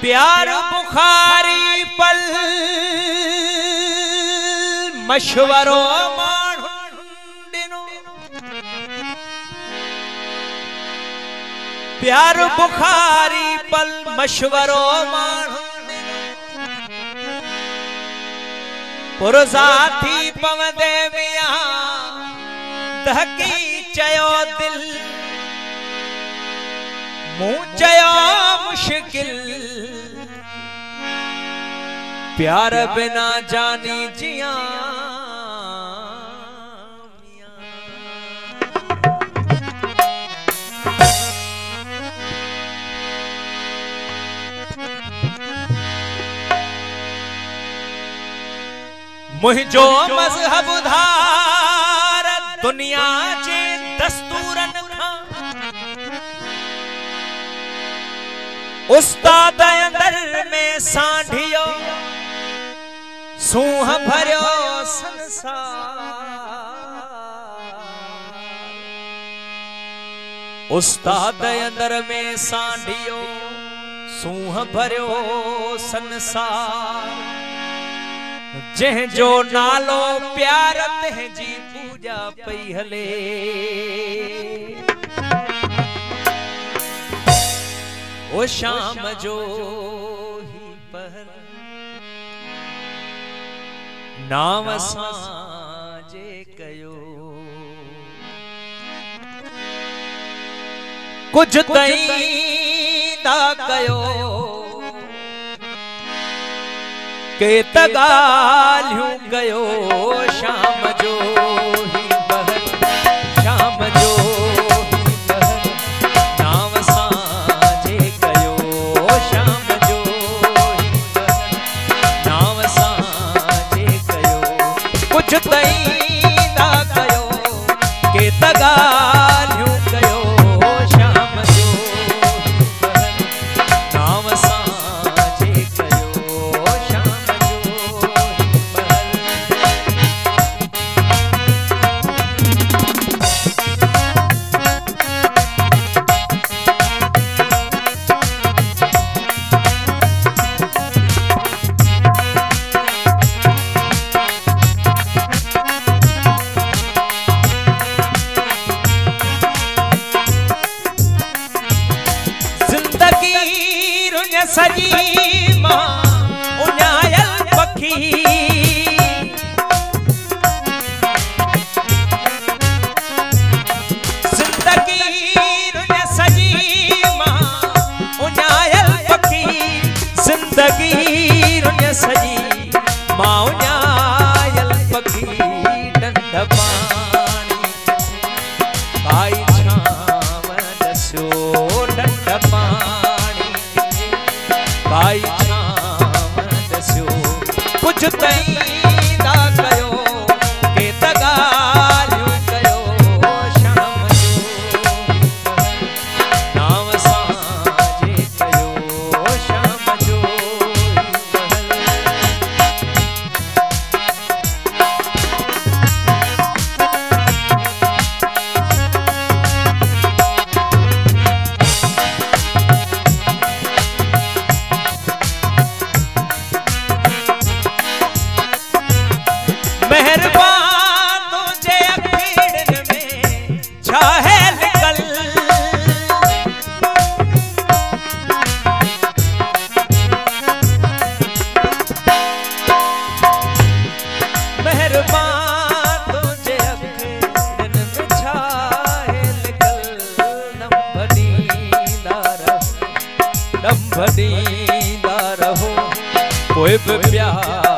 प्यार बुखारी पल मशवरो माण्हुनि प्यार बुखारी पल मशवरो माण्हुनि पुरज़ाती पवंदे मियां दहकी चयो दिल मूं चयो मुश्किल प्यार बिना जानी जिया मुझो मजहब धार दुनिया जे दस्तूरन खां उस्ताद अंदर में सांढियो सूह भरियो संसार उस्ताद अंदर में सांढियो सूह भरियो संसार जह जो नालो प्यार तंहिंजी पूजा पई हले ओ शाम जो ही पहर नाम साजे कयो कुछ तई दा कयो के तगालियूं कयो शाम जो ही पहर शाम जो ही पहर नाम साजे कयो शाम जो ही पहर नाम साजे कयो कुछ तई ना कयो के तगालियूं कयो शाम जो ही पहर नाम साजे कयो शाम जो ही पहर सजी मां उन्यायल पखी जिंदगी रुने सजी मां उन्यायल पखी जिंदगी रुने सजी मां उन्यायल पखी डंड पानी आई छाव दस्यो डंड पानी भाई शाम दस्यो कुछ तई ना कयो के तगालियूं कयो शाम जो ही पहर नाम साजे कयो शाम जो ही पहर मेहरबान तुझे अखीड़न में छाहे निकल मेहरबान तुझे अखीड़न में छाहे निकल दम भनींदा रहो कोई भी प्यार